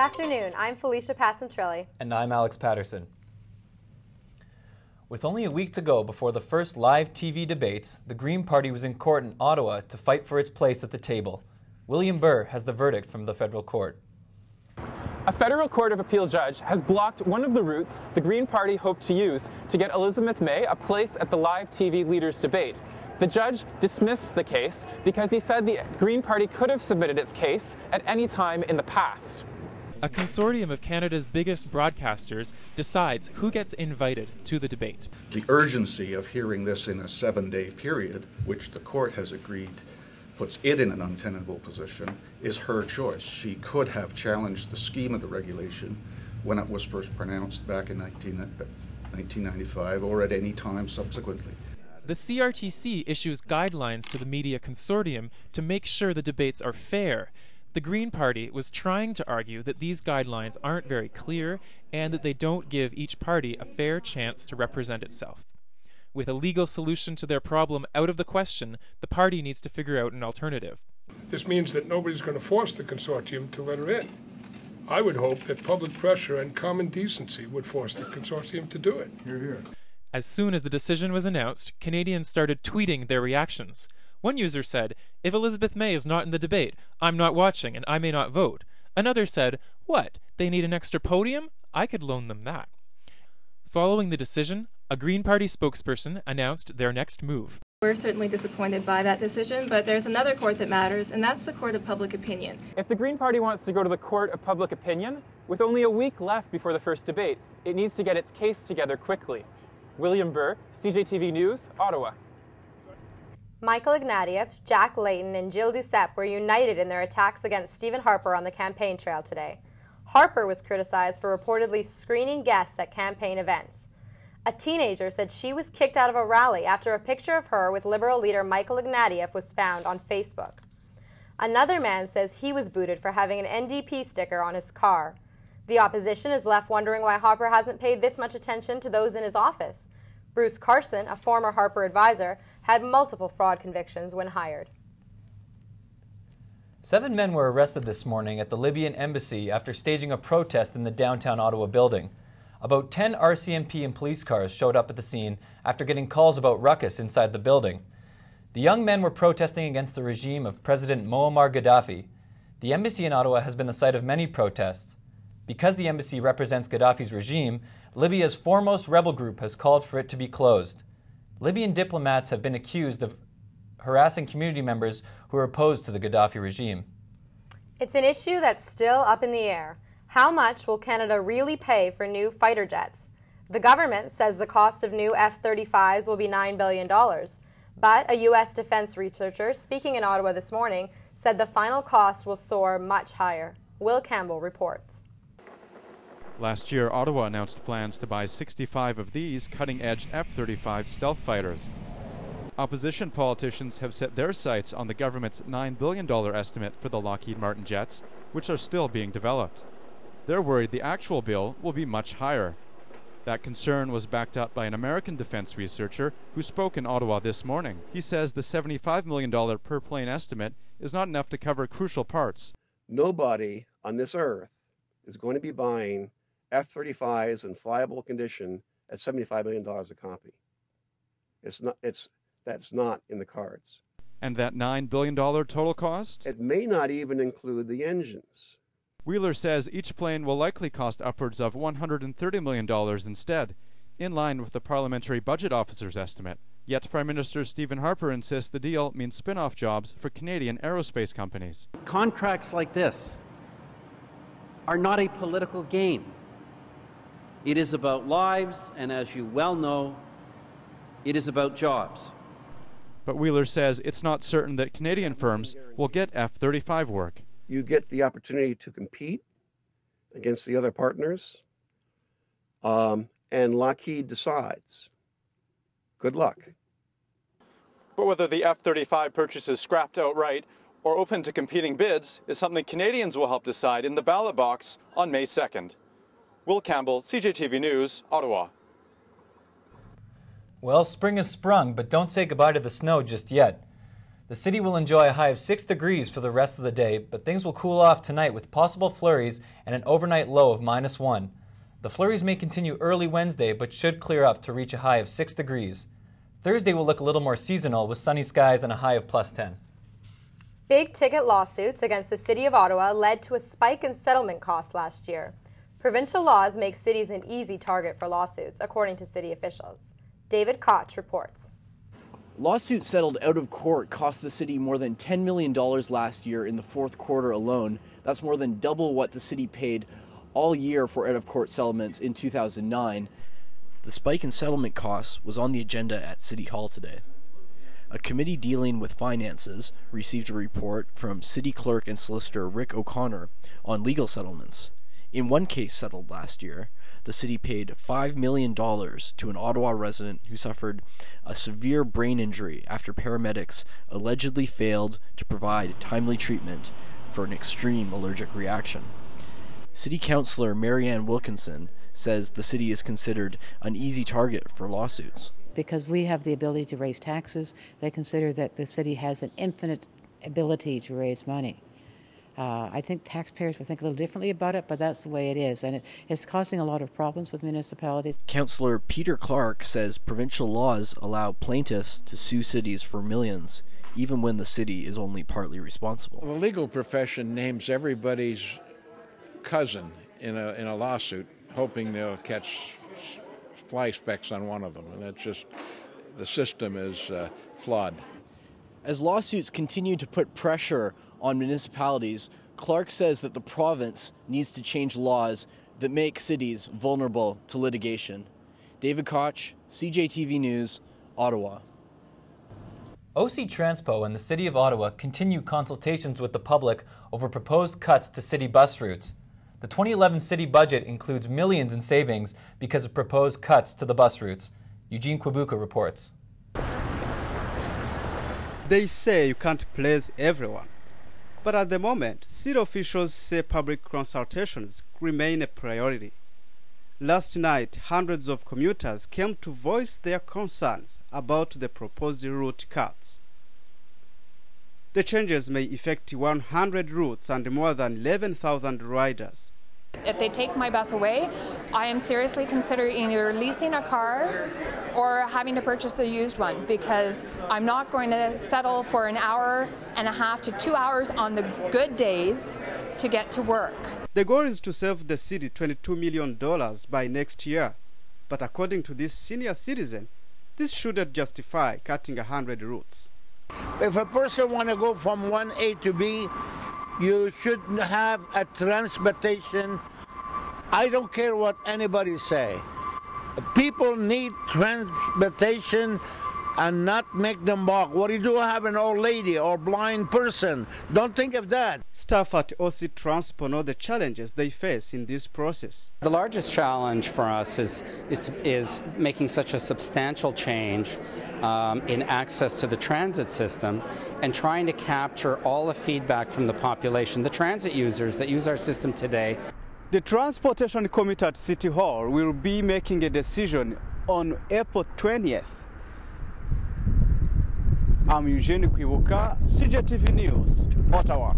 afternoon. I'm Felicia Passantrilli. And I'm Alex Patterson. With only a week to go before the first live TV debates, the Green Party was in court in Ottawa to fight for its place at the table. William Burr has the verdict from the federal court. A federal court of appeal judge has blocked one of the routes the Green Party hoped to use to get Elizabeth May a place at the live TV leaders' debate. The judge dismissed the case because he said the Green Party could have submitted its case at any time in the past. A consortium of Canada's biggest broadcasters decides who gets invited to the debate. The urgency of hearing this in a 7-day period, which the court has agreed puts it in an untenable position, is her choice. She could have challenged the scheme of the regulation when it was first pronounced back in 1995 or at any time subsequently. The CRTC issues guidelines to the media consortium to make sure the debates are fair. The Green Party was trying to argue that these guidelines aren't very clear and that they don't give each party a fair chance to represent itself. With a legal solution to their problem out of the question, the party needs to figure out an alternative. This means that nobody's going to force the consortium to let her in. I would hope that public pressure and common decency would force the consortium to do it. Hear, hear. As soon as the decision was announced, Canadians started tweeting their reactions. One user said, "If Elizabeth May is not in the debate, I'm not watching and I may not vote." Another said, "What, they need an extra podium? I could loan them that." Following the decision, a Green Party spokesperson announced their next move. We're certainly disappointed by that decision, but there's another court that matters, and that's the court of public opinion. If the Green Party wants to go to the court of public opinion, with only a week left before the first debate, it needs to get its case together quickly. William Burr, CJTV News, Ottawa. Michael Ignatieff, Jack Layton, and Jill Duceppe were united in their attacks against Stephen Harper on the campaign trail today. Harper was criticized for reportedly screening guests at campaign events. A teenager said she was kicked out of a rally after a picture of her with Liberal leader Michael Ignatieff was found on Facebook. Another man says he was booted for having an NDP sticker on his car. The opposition is left wondering why Harper hasn't paid this much attention to those in his office. Bruce Carson, a former Harper advisor, had multiple fraud convictions when hired. 7 men were arrested this morning at the Libyan embassy after staging a protest in the downtown Ottawa building. About 10 RCMP and police cars showed up at the scene after getting calls about ruckus inside the building. The young men were protesting against the regime of President Muammar Gaddafi. The embassy in Ottawa has been the site of many protests. Because the embassy represents Gaddafi's regime, Libya's foremost rebel group has called for it to be closed. Libyan diplomats have been accused of harassing community members who are opposed to the Gaddafi regime. It's an issue that's still up in the air. How much will Canada really pay for new fighter jets? The government says the cost of new F-35s will be $9 billion. But a U.S. defense researcher speaking in Ottawa this morning said the final cost will soar much higher. Will Campbell reports. Last year, Ottawa announced plans to buy 65 of these cutting-edge F-35 stealth fighters. Opposition politicians have set their sights on the government's $9 billion estimate for the Lockheed Martin jets, which are still being developed. They're worried the actual bill will be much higher. That concern was backed up by an American defense researcher who spoke in Ottawa this morning. He says the $75 million per plane estimate is not enough to cover crucial parts. Nobody on this earth is going to be buying F-35s in flyable condition at $75 million a copy. That's not in the cards. And that $9 billion total cost? It may not even include the engines. Wheeler says each plane will likely cost upwards of $130 million instead, in line with the Parliamentary Budget Officer's estimate. Yet Prime Minister Stephen Harper insists the deal means spin-off jobs for Canadian aerospace companies. Contracts like this are not a political game. It is about lives, and as you well know, it is about jobs. But Wheeler says it's not certain that Canadian firms will get F-35 work. You get the opportunity to compete against the other partners, and Lockheed decides. Good luck. But whether the F-35 purchase is scrapped outright or open to competing bids is something Canadians will help decide in the ballot box on May 2nd. Will Campbell, CJTV News, Ottawa. Well, spring has sprung, but don't say goodbye to the snow just yet. The city will enjoy a high of 6 degrees for the rest of the day, but things will cool off tonight with possible flurries and an overnight low of -1. The flurries may continue early Wednesday, but should clear up to reach a high of 6 degrees. Thursday will look a little more seasonal with sunny skies and a high of +10. Big-ticket lawsuits against the City of Ottawa led to a spike in settlement costs last year. Provincial laws make cities an easy target for lawsuits, according to city officials. David Koch reports. Lawsuits settled out of court cost the city more than $10 million last year in the fourth quarter alone. That's more than double what the city paid all year for out-of-court settlements in 2009. The spike in settlement costs was on the agenda at City Hall today. A committee dealing with finances received a report from City Clerk and Solicitor Rick O'Connor on legal settlements. In one case settled last year, the city paid $5 million to an Ottawa resident who suffered a severe brain injury after paramedics allegedly failed to provide timely treatment for an extreme allergic reaction. City Councillor Marianne Wilkinson says the city is considered an easy target for lawsuits. Because we have the ability to raise taxes, they consider that the city has an infinite ability to raise money. I think taxpayers will think a little differently about it, but that's the way it is, and it's causing a lot of problems with municipalities. Councillor Peter Clark says provincial laws allow plaintiffs to sue cities for millions, even when the city is only partly responsible. The legal profession names everybody's cousin in a lawsuit, hoping they'll catch fly specks on one of them, and that's just, the system is flawed. As lawsuits continue to put pressure on municipalities, Clark says that the province needs to change laws that make cities vulnerable to litigation. David Koch, CJTV News, Ottawa. OC Transpo and the City of Ottawa continue consultations with the public over proposed cuts to city bus routes. The 2011 city budget includes millions in savings because of proposed cuts to the bus routes. Eugene Kwabuka reports. They say you can't please everyone. But at the moment, city officials say public consultations remain a priority. Last night, hundreds of commuters came to voice their concerns about the proposed route cuts. The changes may affect 100 routes and more than 11,000 riders. If they take my bus away, I am seriously considering either leasing a car or having to purchase a used one, because I'm not going to settle for an hour and a half to 2 hours on the good days to get to work. The goal is to save the city $22 million by next year. But according to this senior citizen, this shouldn't justify cutting 100 routes. If a person wants to go from one A to B, you should have a transportation. I don't care what anybody say. People need transportation and not make them walk. What do you do? Have an old lady or blind person? Don't think of that. Staff at OC Transpo know the challenges they face in this process. The largest challenge for us is making such a substantial change in access to the transit system and trying to capture all the feedback from the population, the transit users that use our system today. The Transportation Committee at City Hall will be making a decision on April 20th. I'm Eugene Kwibuka, CJTV News, Ottawa.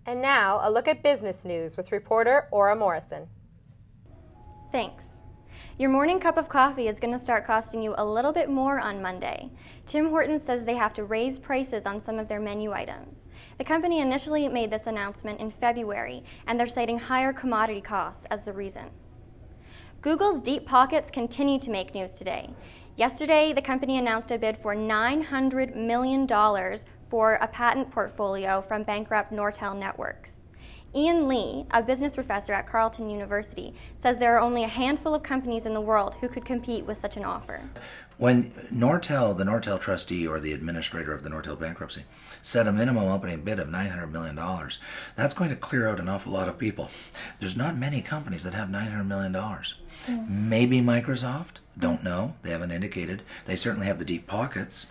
And now, a look at business news with reporter Aura Morrison. Thanks. Your morning cup of coffee is going to start costing you a little bit more on Monday. Tim Hortons says they have to raise prices on some of their menu items. The company initially made this announcement in February, and they're citing higher commodity costs as the reason. Google's deep pockets continue to make news today. Yesterday, the company announced a bid for $900 million for a patent portfolio from bankrupt Nortel Networks. Ian Lee, a business professor at Carleton University, says there are only a handful of companies in the world who could compete with such an offer. When Nortel, the Nortel trustee or the administrator of the Nortel bankruptcy, set a minimum opening bid of $900 million, that's going to clear out an awful lot of people. There's not many companies that have $900 million. Maybe Microsoft, don't know, they haven't indicated. They certainly have the deep pockets,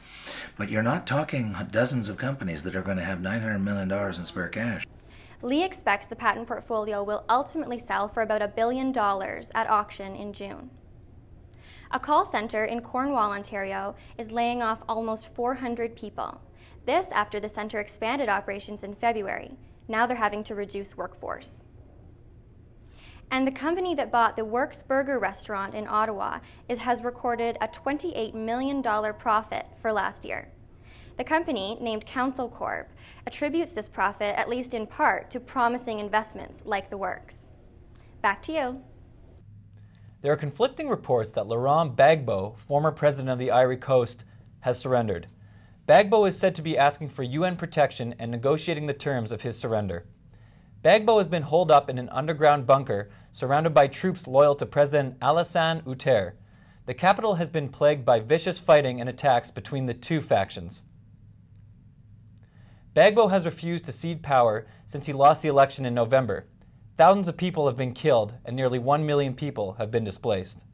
but you're not talking dozens of companies that are going to have $900 million in spare cash. Lee expects the patent portfolio will ultimately sell for about $1 billion at auction in June. A call center in Cornwall, Ontario is laying off almost 400 people. This after the center expanded operations in February. Now they're having to reduce workforce. And the company that bought the Works Burger restaurant in Ottawa has recorded a $28 million profit for last year. The company, named Council Corp, attributes this profit, at least in part, to promising investments like the Works. Back to you. There are conflicting reports that Laurent Gbagbo, former president of the Ivory Coast, has surrendered. Gbagbo is said to be asking for UN protection and negotiating the terms of his surrender. Gbagbo has been holed up in an underground bunker surrounded by troops loyal to President Alassane Ouattara. The capital has been plagued by vicious fighting and attacks between the two factions. Gbagbo has refused to cede power since he lost the election in November. Thousands of people have been killed and nearly 1 million people have been displaced.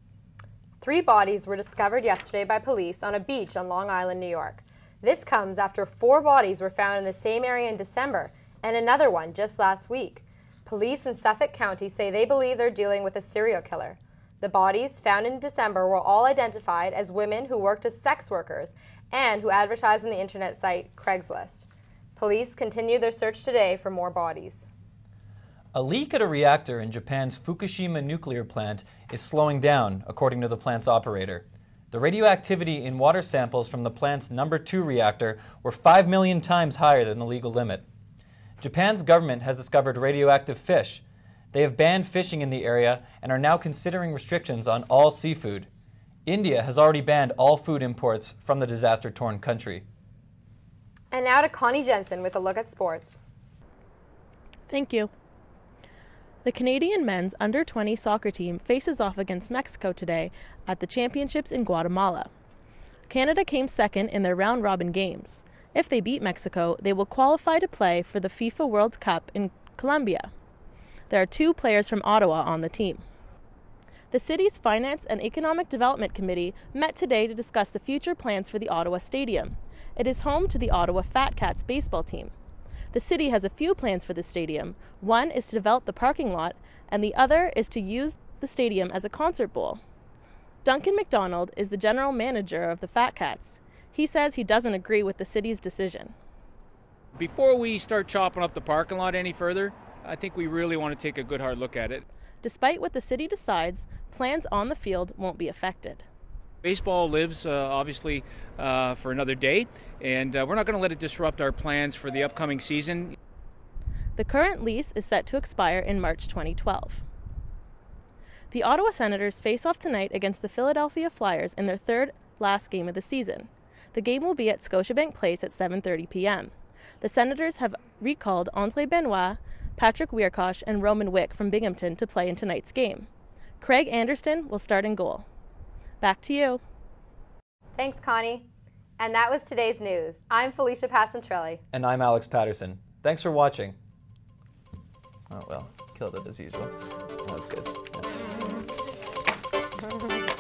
3 bodies were discovered yesterday by police on a beach on Long Island, New York. This comes after 4 bodies were found in the same area in December and another one just last week. Police in Suffolk County say they believe they're dealing with a serial killer. The bodies found in December were all identified as women who worked as sex workers and who advertised on the internet site Craigslist. Police continue their search today for more bodies. A leak at a reactor in Japan's Fukushima nuclear plant is slowing down, according to the plant's operator. The radioactivity in water samples from the plant's number 2 reactor were 5 million times higher than the legal limit. Japan's government has discovered radioactive fish. They have banned fishing in the area and are now considering restrictions on all seafood. India has already banned all food imports from the disaster-torn country. And now to Connie Jensen with a look at sports. Thank you. The Canadian men's under-20 soccer team faces off against Mexico today at the championships in Guatemala. Canada came second in their round-robin games. If they beat Mexico, they will qualify to play for the FIFA World Cup in Colombia. There are 2 players from Ottawa on the team. The city's Finance and Economic Development Committee met today to discuss the future plans for the Ottawa Stadium. It is home to the Ottawa Fat Cats baseball team. The city has a few plans for the stadium. One is to develop the parking lot, and the other is to use the stadium as a concert bowl. Duncan McDonald is the general manager of the Fat Cats. He says he doesn't agree with the city's decision. Before we start chopping up the parking lot any further, I think we really want to take a good hard look at it. Despite what the city decides, plans on the field won't be affected. Baseball lives, obviously, for another day, and we're not going to let it disrupt our plans for the upcoming season. The current lease is set to expire in March 2012. The Ottawa Senators face off tonight against the Philadelphia Flyers in their 3rd last game of the season. The game will be at Scotiabank Place at 7:30 p.m. The Senators have recalled Andre Benoit, Patrick Wierkosh, and Roman Wick from Binghamton to play in tonight's game. Craig Anderson will start in goal. Back to you. Thanks, Connie. And that was today's news. I'm Felicia Passantrelli. And I'm Alex Patterson. Thanks for watching. Oh, well, killed it as usual. That was good. Yeah.